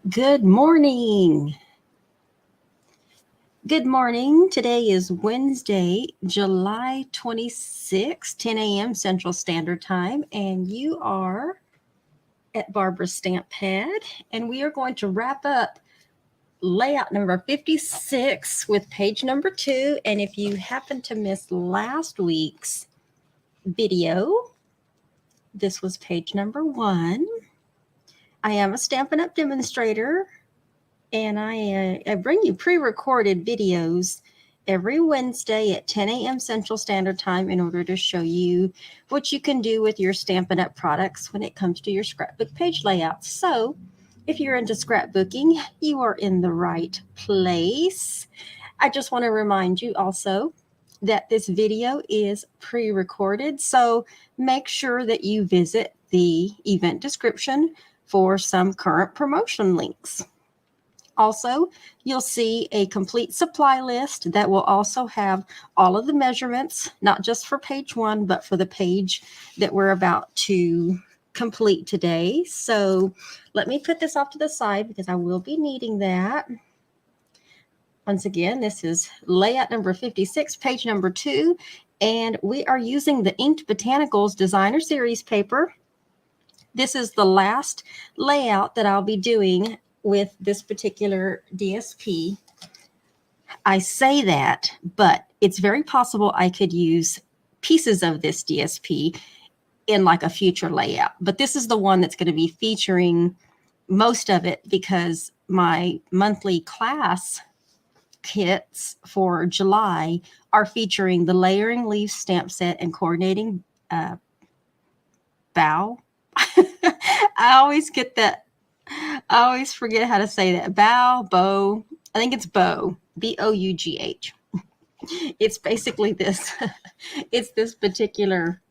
Good morning. Good morning. Today is Wednesday, July 26, 10 a.m. Central Standard Time, and you are at Barbara's Stamp Pad, and we are going to wrap up layout number 56 with page number 2. And if you happen to miss last week's video, this was page number 1. I am a Stampin' Up! Demonstrator, and I bring you pre-recorded videos every Wednesday at 10 a.m. Central Standard Time in order to show you what you can do with your Stampin' Up! Products when it comes to your scrapbook page layouts. So if you're into scrapbooking, you are in the right place. I just want to remind you also that this video is pre-recorded, so make sure that you visit the event description for some current promotion links. Also, you'll see a complete supply list that will also have all of the measurements, not just for page 1, but for the page that we're about to complete today. So let me put this off to the side because I will be needing that. Once again, this is layout number 56, page number 2, and we are using the Inked Botanicals Designer Series paper. This is the last layout that I'll be doing with this particular DSP. I say that, but it's very possible I could use pieces of this DSP in like a future layout. But this is the one that's going to be featuring most of it because my monthly class kits for July are featuring the layering leaf stamp set and coordinating bow. I always get that. I always forget how to say that. Bow. I think it's bow. Bough. It's basically this. It's this particular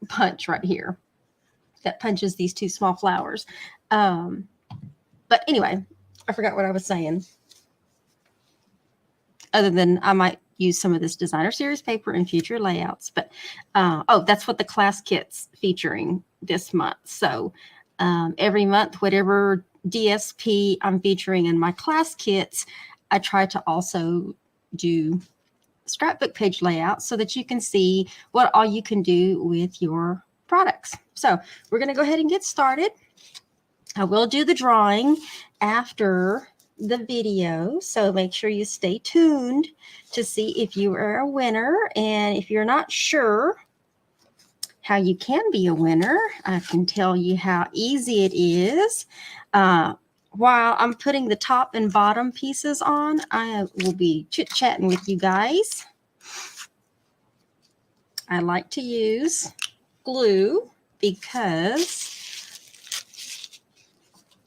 punch right here that punches these two small flowers. But anyway, I forgot what I was saying. Other than I might use some of this designer series paper in future layouts. But that's what the class kit's featuring this month. So every month, whatever DSP I'm featuring in my class kits, I try to also do scrapbook page layouts so that you can see what all you can do with your products. So we're going to go ahead and get started. I will do the drawing after the video, so make sure you stay tuned to see if you are a winner. And if you're not sure how you can be a winner, I can tell you how easy it is. While I'm putting the top and bottom pieces on, I will be chit-chatting with you guys. I like to use glue because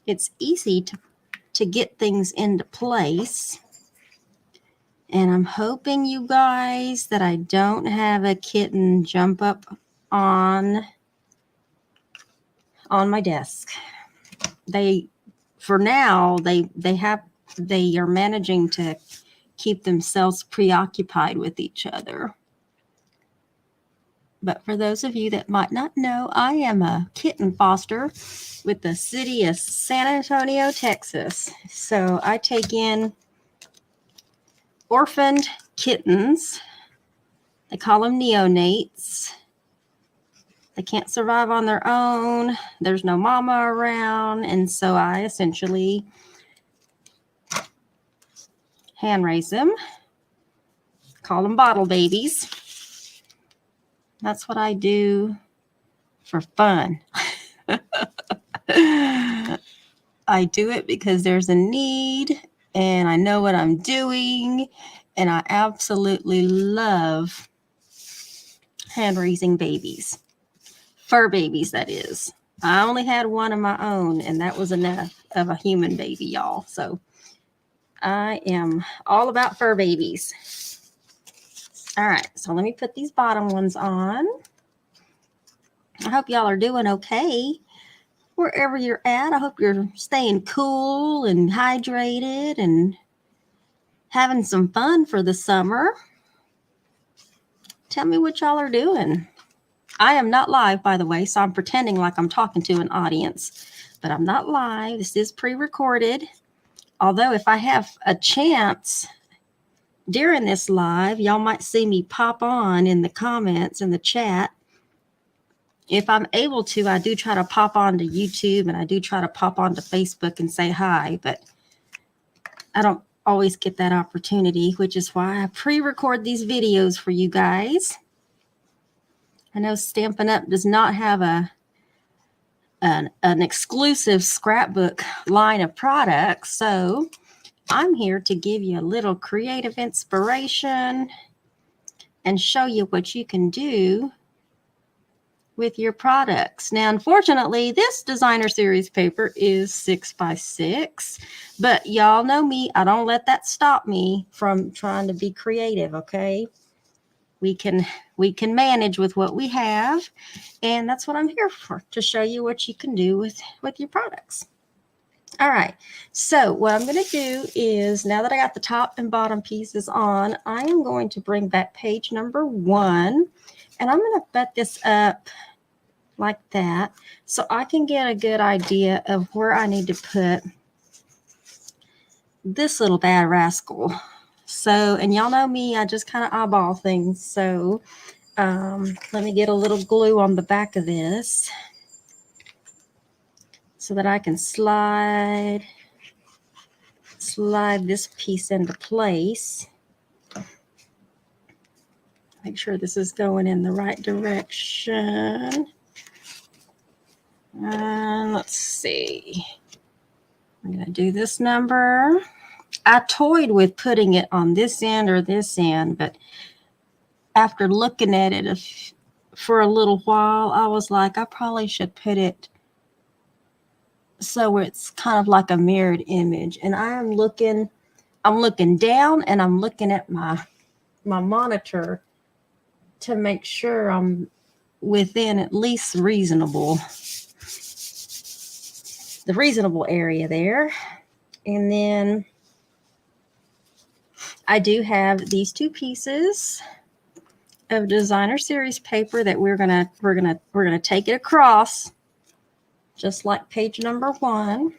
it's easy to get things into place. And I'm hoping, you guys, that I don't have a kitten jump up on my desk. For now, they are managing to keep themselves preoccupied with each other. But for those of you that might not know, I am a kitten foster with the city of San Antonio, Texas. So I take in orphaned kittens. They call them neonates. They can't survive on their own. There's no mama around. And so I essentially hand raise them. Call them bottle babies. That's what I do for fun. I do it because there's a need and I know what I'm doing. And I absolutely love hand raising babies. Fur babies, that is. I only had one of my own, and that was enough of a human baby, y'all. So I am all about fur babies. All right, so let me put these bottom ones on. I hope y'all are doing okay. Wherever you're at, I hope you're staying cool and hydrated and having some fun for the summer. Tell me what y'all are doing. I am not live, by the way, so I'm pretending like I'm talking to an audience, but I'm not live. This is pre-recorded. Although if I have a chance during this live, y'all might see me pop on in the comments in the chat. If I'm able to, I do try to pop on to YouTube and I do try to pop on to Facebook and say hi, but I don't always get that opportunity, which is why I pre-record these videos for you guys. I know Stampin' Up! Does not have an exclusive scrapbook line of products, so I'm here to give you a little creative inspiration and show you what you can do with your products. Now, unfortunately, this designer series paper is 6x6, but y'all know me. I don't let that stop me from trying to be creative, okay? We can manage with what we have, and that's what I'm here for, to show you what you can do with your products. All right, so what I'm going to do is, now that I got the top and bottom pieces on, I am going to bring back page number 1, and I'm going to set this up like that so I can get a good idea of where I need to put this little bad rascal. So, and y'all know me, I just kind of eyeball things. So let me get a little glue on the back of this so that I can slide this piece into place. Make sure this is going in the right direction. And let's see. I'm going to do this number. I toyed with putting it on this end or this end, but after looking at it for a little while, I was like, I probably should put it so it's kind of like a mirrored image. And I'm looking down and I'm looking at my monitor to make sure I'm within at least the reasonable area there. And then I do have these 2 pieces of designer series paper that we're gonna take it across, just like page number 1.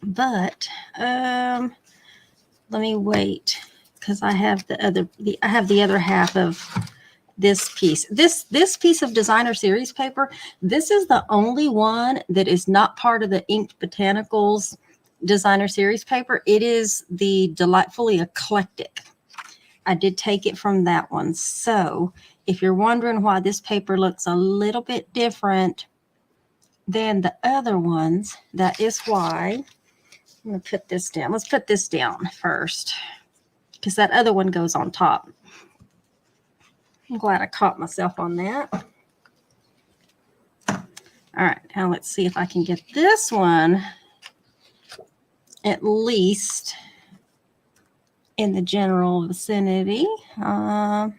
But let me wait, because I have the other half of this piece. This piece of designer series paper, this is the only one that is not part of the Inked Botanicals designer series paper. It is the Delightfully Eclectic. I did take it from that one. So if you're wondering why this paper looks a little bit different than the other ones, that is why. I'm going to put this down. Let's put this down first, because that other one goes on top. I'm glad I caught myself on that. All right, now let's see if I can get this one at least in the general vicinity. Y'all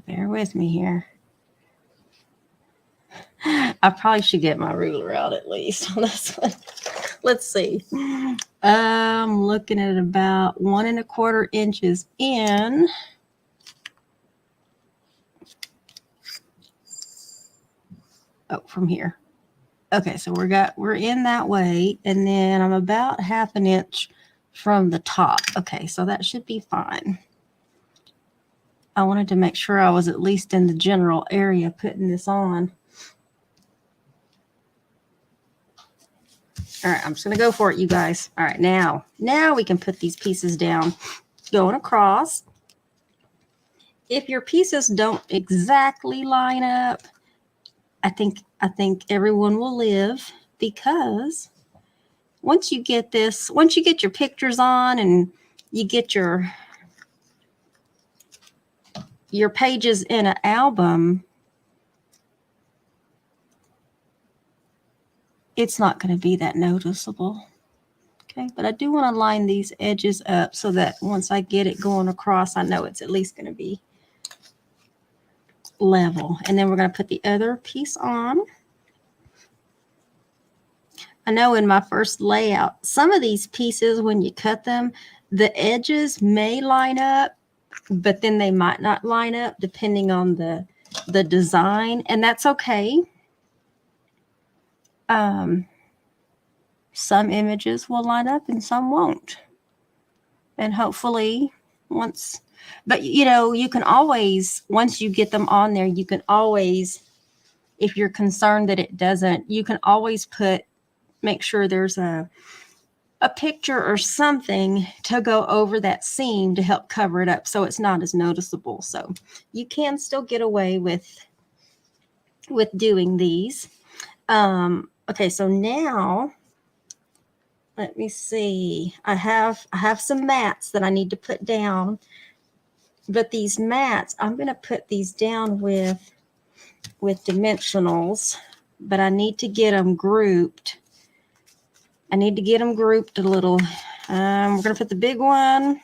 bear with me here. I probably should get my ruler out at least on this one. Let's see. I'm looking at about 1 1/4 inches in. Oh, from here. Okay, so we're in that way, and then I'm about 1/2 inch from the top. Okay, so that should be fine. I wanted to make sure I was at least in the general area putting this on. All right, I'm just going to go for it, you guys. All right, now we can put these pieces down, going across. If your pieces don't exactly line up, I think everyone will live, because once you get your pictures on and you get your pages in an album, it's not going to be that noticeable. Okay, but I do want to line these edges up so that once I get it going across, I know it's at least going to be level. And then we're going to put the other piece on. I know in my first layout, some of these pieces, when you cut them, The edges may line up, but then they might not line up depending on the design, and that's okay. Some images will line up and some won't. And hopefully but you can always, once you get them on there, you can always, if you're concerned that it doesn't, you can always make sure there's a picture or something to go over that seam to help cover it up so it's not as noticeable. So you can still get away with doing these. Okay, so now let me see. I have some mats that I need to put down, but these mats, I'm going to put these down with dimensionals, but I need to get them grouped. I need to get them grouped a little. We're going to put the big one.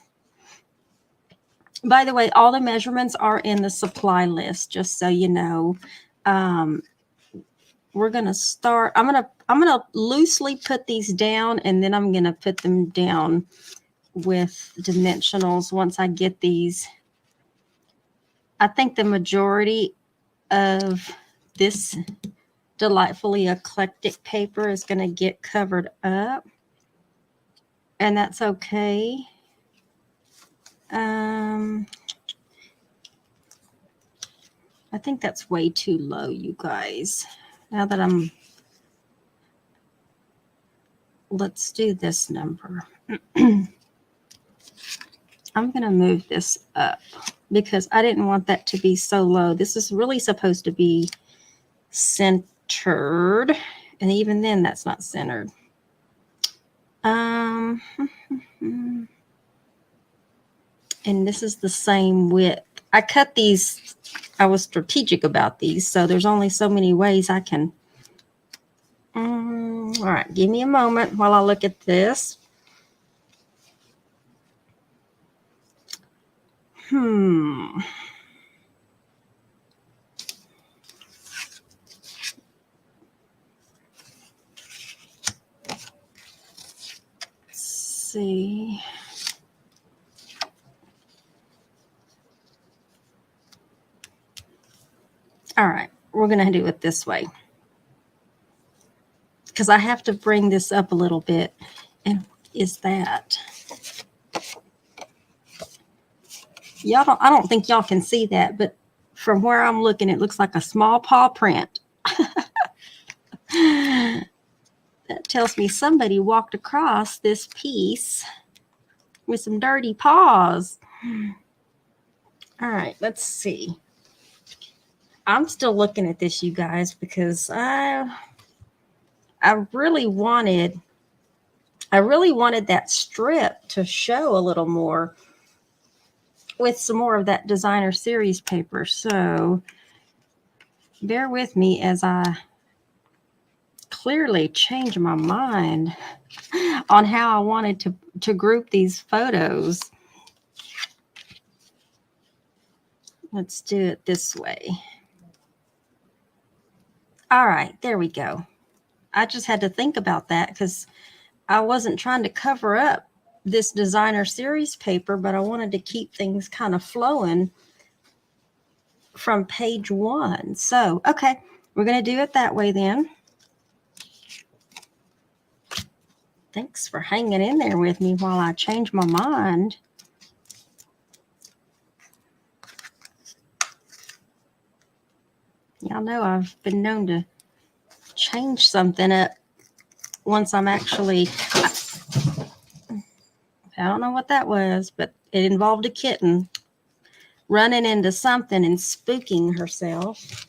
By the way, all the measurements are in the supply list, just so you know. We're going to start. I'm going to loosely put these down, and then I'm going to put them down with dimensionals once I get these. I think the majority of this delightfully eclectic paper is going to get covered up, and that's okay. I think that's way too low, you guys. Now that let's do this number. I'm going to move this up because I didn't want that to be so low. This is really supposed to be centered, and even then that's not centered. And this is the same width. I cut these, I was strategic about these, so there's only so many ways I can. All right, give me a moment while I look at this. Let's see. All right, we're going to do it this way because I have to bring this up a little bit. And what is that? I don't think y'all can see that, but from where I'm looking, it looks like a small paw print. That tells me somebody walked across this piece with some dirty paws. All right, let's see. I'm still looking at this, you guys, because I really wanted that strip to show a little more with some more of that designer series paper. So bear with me as I clearly change my mind on how I wanted to group these photos. Let's do it this way. All right, there we go. I just had to think about that because I wasn't trying to cover up this designer series paper, but I wanted to keep things kind of flowing from page 1. So, okay, we're going to do it that way then. Thanks for hanging in there with me while I change my mind. Y'all know I've been known to change something up once I'm actually, I don't know what that was, but it involved a kitten running into something and spooking herself.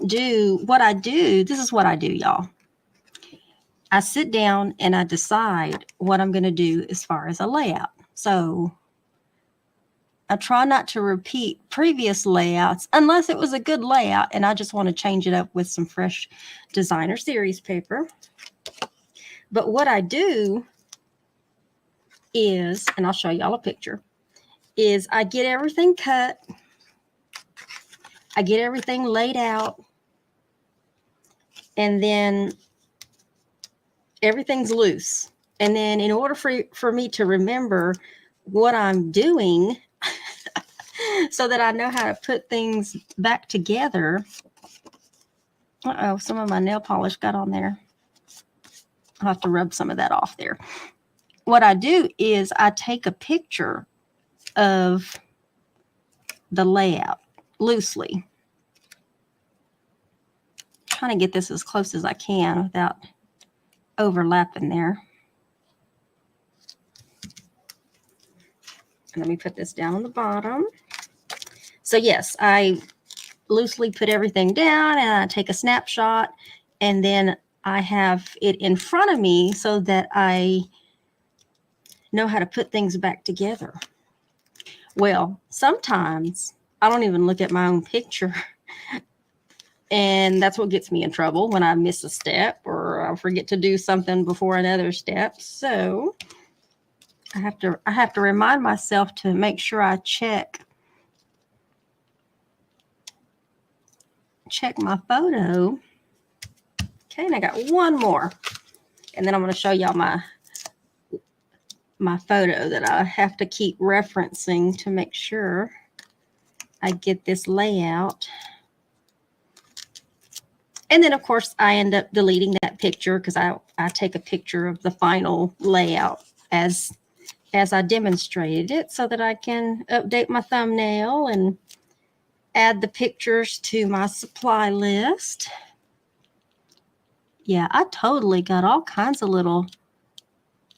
This is what I do, y'all. I sit down and I decide what I'm going to do as far as a layout. So I try not to repeat previous layouts unless it was a good layout and I just want to change it up with some fresh designer series paper. But what I do is, and I'll show y'all a picture, is I get everything cut. I get everything laid out. And then everything's loose. And then in order for me to remember what I'm doing so that I know how to put things back together. Uh-oh, some of my nail polish got on there. I'll have to rub some of that off there. What I do is I take a picture of the layout loosely. Trying to get this as close as I can without overlapping there. And let me put this down on the bottom. So yes, I loosely put everything down and I take a snapshot, and then I have it in front of me so that I know how to put things back together. Well, sometimes I don't even look at my own picture. And that's what gets me in trouble when I miss a step or I forget to do something before another step. So I have to remind myself to make sure I check my photo. Okay, and I got one more. And then I'm going to show y'all my photo that I have to keep referencing to make sure I get this layout. And then, of course, I end up deleting that picture because I take a picture of the final layout as I demonstrated it so that I can update my thumbnail and add the pictures to my supply list. Yeah, I totally got all kinds of little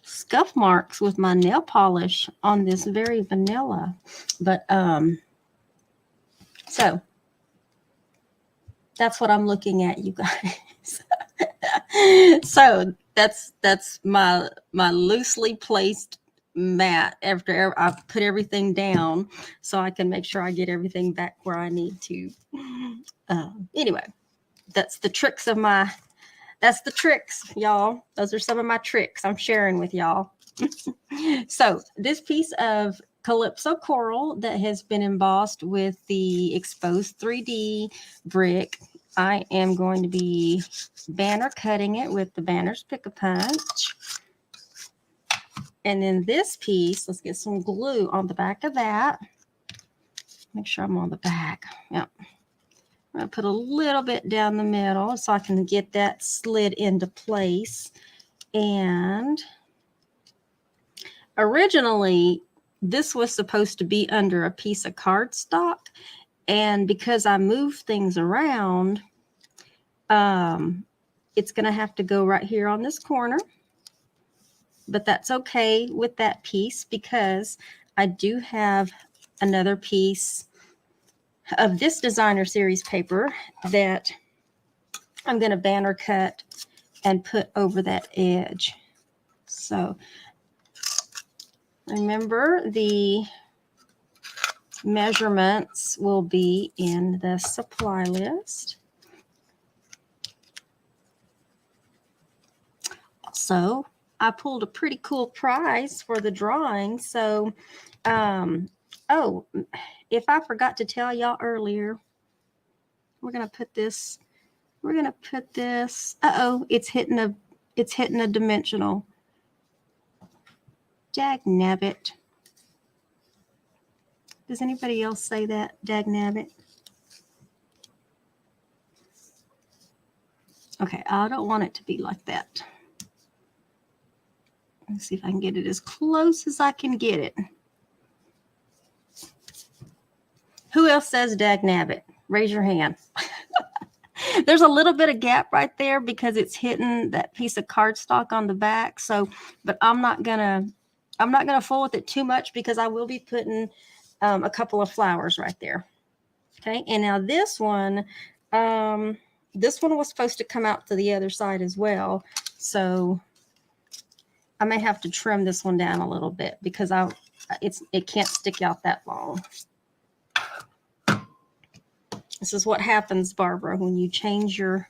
scuff marks with my nail polish on this very vanilla. But so that's what I'm looking at, you guys. So that's my loosely placed mat after I've put everything down so I can make sure I get everything back where I need to. Anyway, that's the tricks, y'all. Those are some of my tricks I'm sharing with y'all. So this piece of Calypso coral that has been embossed with the exposed 3D brick, I am going to be banner cutting it with the Banner's Pick-a-Punch. And then this piece, let's get some glue on the back of that. Make sure I'm on the back. Yep. I'm going to put a little bit down the middle so I can get that slid into place. And originally, this was supposed to be under a piece of cardstock. And because I moved things around, it's going to have to go right here on this corner. But that's okay with that piece because I do have another piece of this designer series paper that I'm going to banner cut and put over that edge. So remember, the measurements will be in the supply list. Also, I pulled a pretty cool prize for the drawing. So, oh, if I forgot to tell y'all earlier, we're going to put this, uh-oh, it's hitting a dimensional. Dagnabbit. Does anybody else say that? Dagnabbit? Okay, I don't want it to be like that. Let's see if I can get it as close as I can get it. Who else says dagnabbit? Raise your hand. There's a little bit of gap right there because it's hitting that piece of cardstock on the back. So, but I'm not gonna fool with it too much because I will be putting a couple of flowers right there. Okay, and now this one was supposed to come out to the other side as well. So I may have to trim this one down a little bit because it can't stick out that long. This is what happens, Barbara, when you change your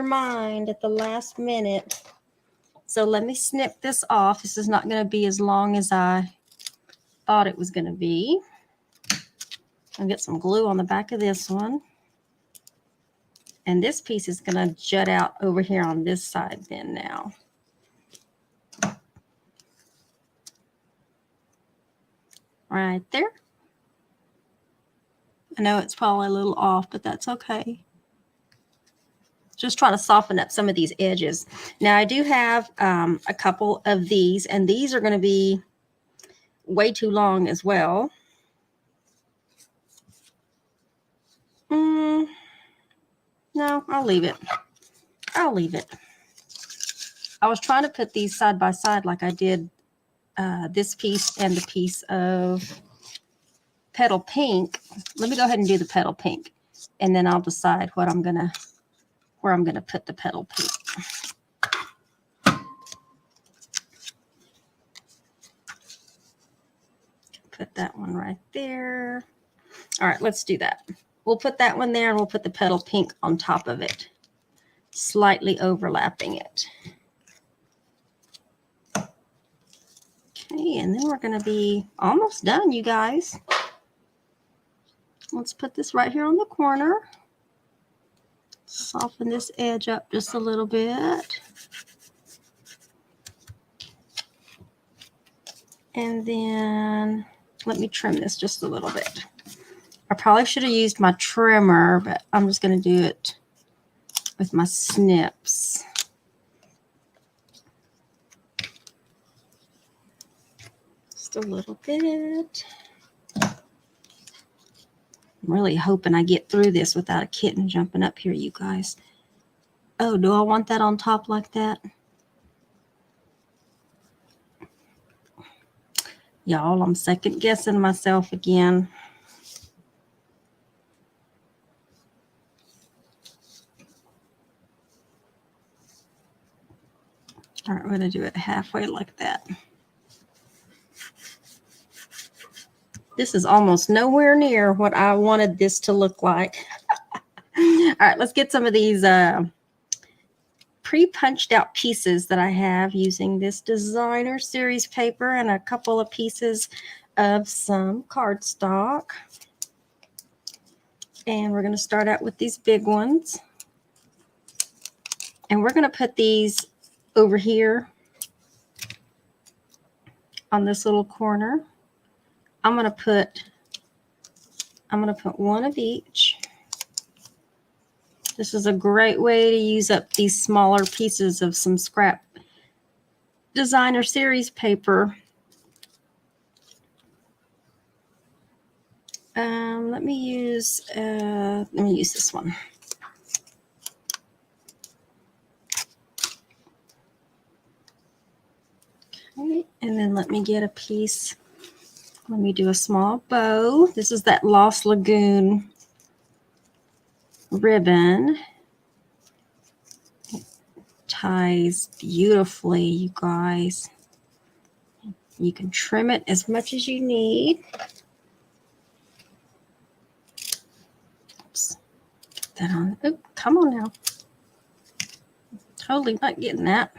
mind at the last minute. So let me snip this off. This is not going to be as long as I thought it was going to be. I'll get some glue on the back of this one. And this piece is going to jut out over here on this side then now. right there. I know it's probably a little off, but that's okay. Just trying to soften up some of these edges. Now I do have a couple of these, and these are going to be way too long as well. No, I'll leave it. I'll leave it. I was trying to put these side by side like I did this piece and the piece of petal pink. Let me go ahead and do the petal pink, and then I'll decide where I'm gonna put the petal pink. Put that one right there. All right, let's do that. We'll put that one there, and we'll put the petal pink on top of it, slightly overlapping it. Okay, and then we're going to be almost done, you guys. Let's put this right here on the corner. Soften this edge up just a little bit. And then let me trim this just a little bit. I probably should have used my trimmer, but I'm just going to do it with my snips. Just a little bit. I'm really hoping I get through this without a kitten jumping up here, you guys. Oh, do I want that on top like that? Y'all, I'm second guessing myself again. All right, we're going to do it halfway like that. This is almost nowhere near what I wanted this to look like. All right, let's get some of these pre-punched out pieces that I have using this designer series paper and a couple of pieces of some cardstock. And we're going to start out with these big ones. And we're going to put these over here on this little corner. I'm going to put one of each. This is a great way to use up these smaller pieces of some scrap designer series paper. Let me use this one. Okay, and then let me get a piece. Let me do a small bow. This is that Lost Lagoon ribbon. It ties beautifully, you guys. You can trim it as much as you need. Oops. Get that on. Oh, come on now. Totally not getting that.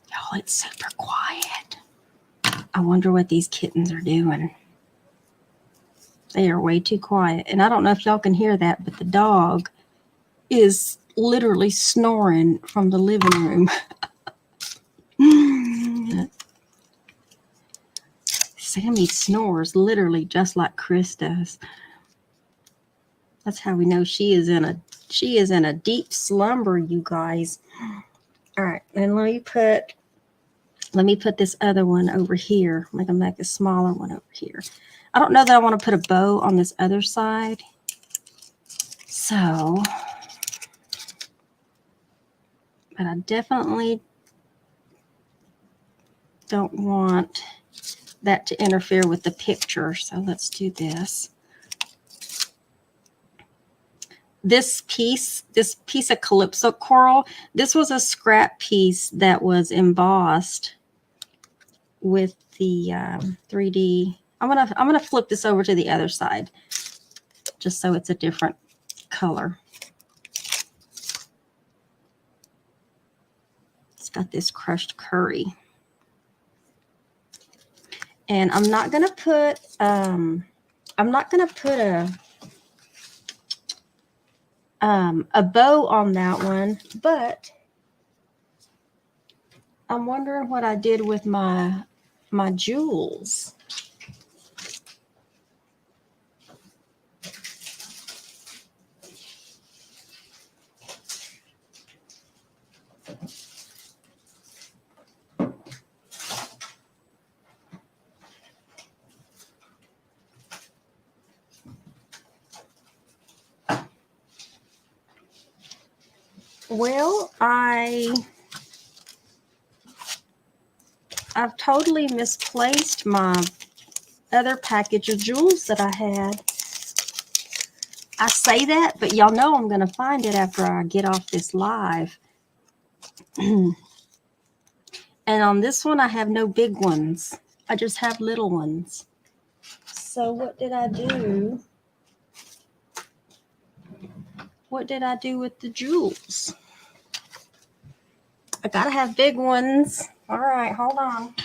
Y'all, it's super quiet. I wonder what these kittens are doing. They are way too quiet. And I don't know if y'all can hear that, but the dog is literally snoring from the living room. Sammy snores literally just like Chris does. That's how we know she is in a deep slumber, you guys. All right, and let me put this other one over here. I'm gonna make a smaller one over here. I don't know that I want to put a bow on this other side. So, but I definitely don't want that to interfere with the picture. So let's do this. This piece of Calypso coral, this was a scrap piece that was embossed with the 3D. I'm gonna flip this over to the other side, just so it's a different color. It's got this crushed curry, and I'm not gonna put a bow on that one, but I'm wondering what I did with my my jewels. Well, I've totally misplaced my other package of jewels that I had. I say that, but y'all know I'm going to find it after I get off this live. And on this one, I have no big ones. I just have little ones. So what did I do? What did I do with the jewels? I got to have big ones. All right, hold on.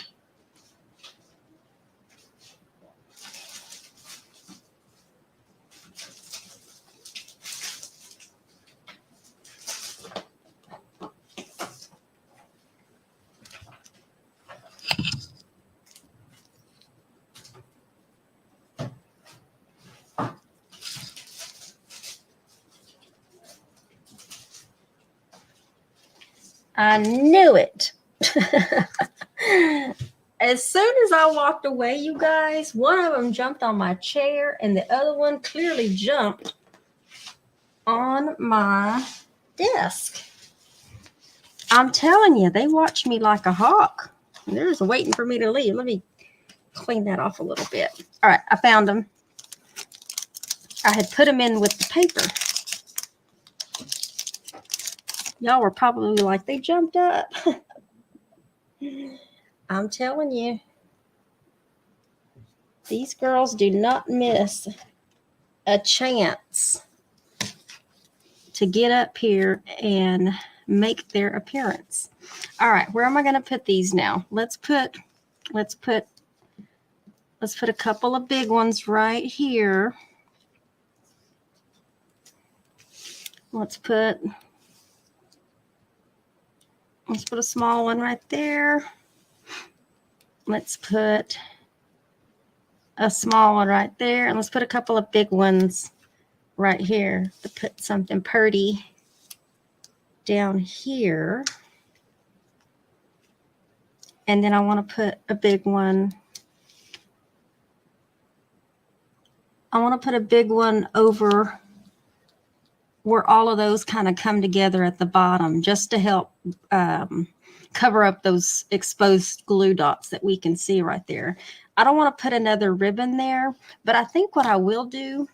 I knew it. As soon as I walked away, you guys, one of them jumped on my chair and the other one clearly jumped on my desk. I'm telling you, they watch me like a hawk. They're just waiting for me to leave. Let me clean that off a little bit. All right, I found them. I had put them in with the paper. Y'all were probably like, they jumped up. I'm telling you, these girls do not miss a chance to get up here and make their appearance. All right, where am I going to put these now? Let's put a couple of big ones right here. Let's put a small one right there. Let's put a small one right there. And let's put a couple of big ones right here to put something pretty down here. And then I want to put a big one. I want to put a big one over where all of those kind of come together at the bottom, just to help cover up those exposed glue dots that we can see right there. I don't want to put another ribbon there, but I think what I will do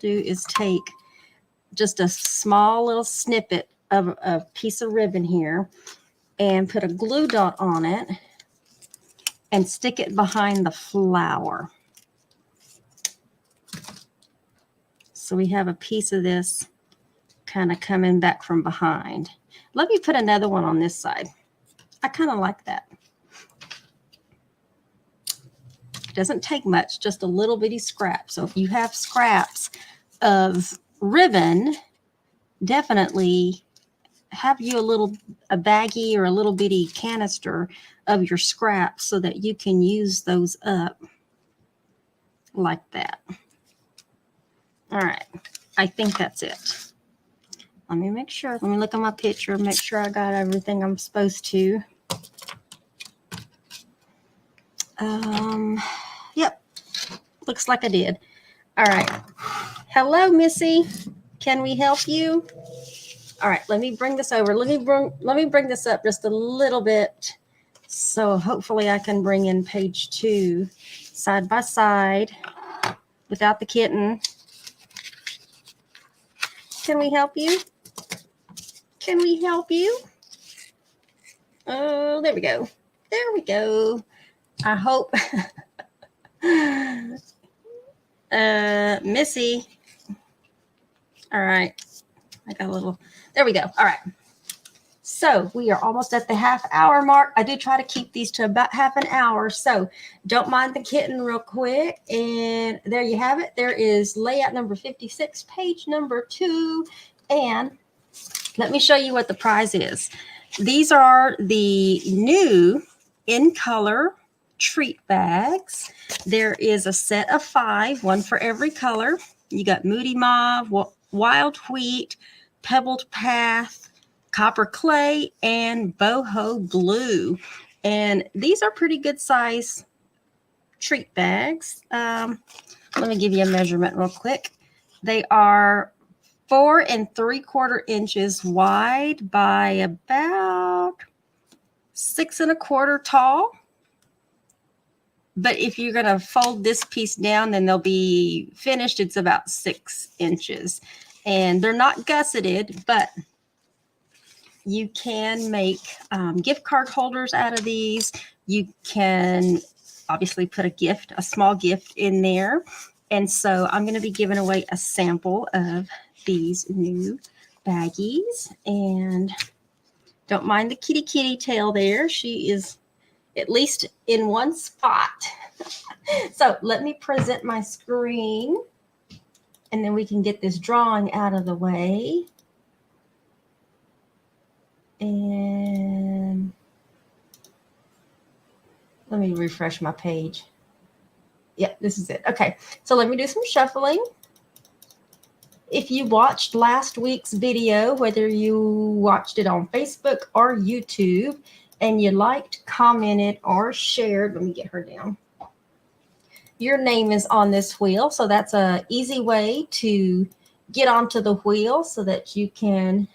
is take just a small little snippet of a piece of ribbon here and put a glue dot on it and stick it behind the flower. So we have a piece of this kind of coming back from behind. Let me put another one on this side. I kind of like that. Doesn't take much, just a little bitty scrap. So if you have scraps of ribbon, definitely have you a baggie or a little bitty canister of your scraps so that you can use those up like that. All right, I think that's it. Let me make sure. Let me look at my picture, make sure I got everything I'm supposed to. Yep, looks like I did. All right. Hello, Missy. Can we help you? All right, let me bring this over. Let me bring this up just a little bit. So hopefully I can bring in page 2 side by side without the kitten. Can we help you? Can we help you? Oh, there we go. There we go. I hope. Missy. All right. I got a little. There we go. All right. So we are almost at the half-hour mark. I do try to keep these to about half an hour. So don't mind the kitten real quick. And there you have it. There is layout number 56, page number 2. And let me show you what the prize is. These are the new in color treat bags. There is a set of 5, one for every color. You got Moody Mauve, Wild Wheat, Pebbled Path, Copper Clay, and Boho Blue. And these are pretty good size treat bags. Let me give you a measurement real quick. They are 4 3/4 inches wide by about 6 1/4 tall. But if you're going to fold this piece down, then they'll be finished. It's about 6 inches. And they're not gusseted, but you can make gift card holders out of these. You can obviously put a small gift in there. And so I'm going to be giving away a sample of these new baggies. And don't mind the kitty tail there. She is at least in one spot. So let me present my screen, and then we can get this drawing out of the way. And let me refresh my page. Yep, this is it. Okay, so let me do some shuffling. If you watched last week's video, whether you watched it on Facebook or YouTube, and you liked, commented, or shared, let me get her down. Your name is on this wheel, so that's an easy way to get onto the wheel so that you can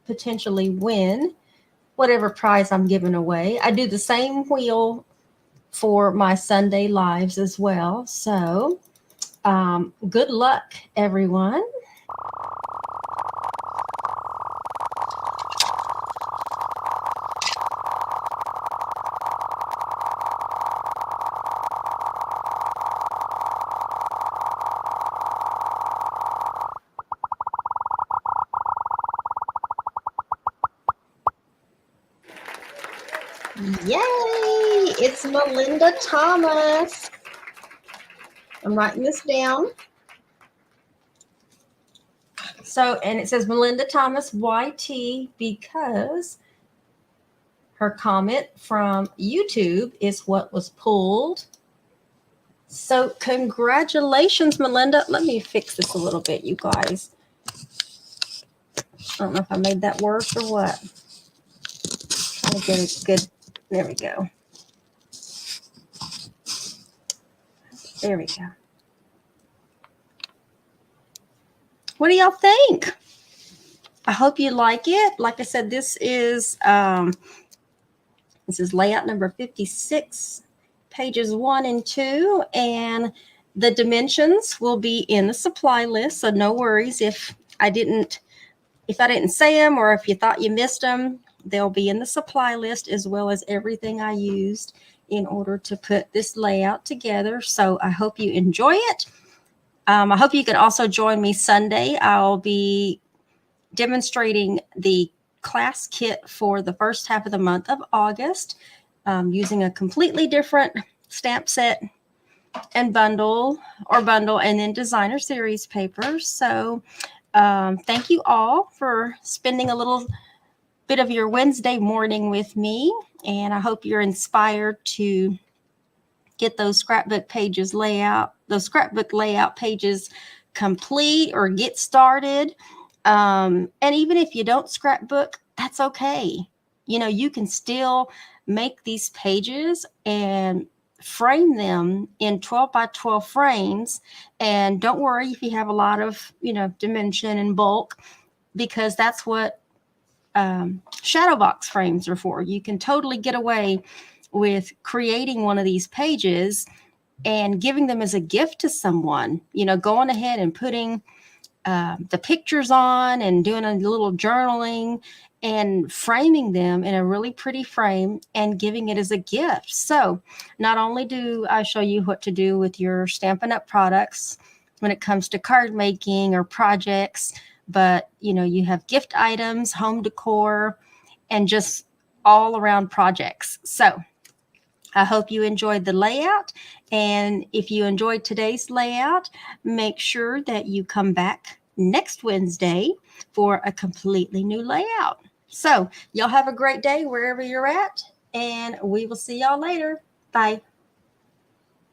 potentially win whatever prize I'm giving away. I do the same wheel for my Sunday lives as well. So good luck, everyone. Yay! It's Melinda Thomas. I'm writing this down. So, and it says Melinda Thomas YT because her comment from YouTube is what was pulled. So congratulations, Melinda. Let me fix this a little bit, you guys. I don't know if I made that worse or what. Trying to get it good. There we go. There we go. What do y'all think? I hope you like it. Like I said, this is layout number 56, pages 1 and 2, and the dimensions will be in the supply list. So no worries if I didn't say them, or if you thought you missed them, they'll be in the supply list, as well as everything I used in order to put this layout together. So I hope you enjoy it. I hope you can also join me Sunday. I'll be demonstrating the class kit for the first half of the month of August, using a completely different stamp set and bundle, and then designer series paper. So thank you all for spending a little bit of your Wednesday morning with me, and I hope you're inspired to get those scrapbook layout pages complete or get started. And even if you don't scrapbook, that's okay. You know, you can still make these pages and frame them in 12 by 12 frames. And don't worry if you have a lot of, dimension and bulk, because that's what shadow box frames are for. You can totally get away with creating one of these pages and giving them as a gift to someone, going ahead and putting the pictures on and doing a little journaling and framing them in a really pretty frame and giving it as a gift. So not only do I show you what to do with your Stampin' Up! Products when it comes to card making or projects, but you have gift items, home decor, and just all around projects. So I hope you enjoyed the layout. And if you enjoyed today's layout, make sure that you come back next Wednesday for a completely new layout. So y'all have a great day wherever you're at, and we will see y'all later. Bye.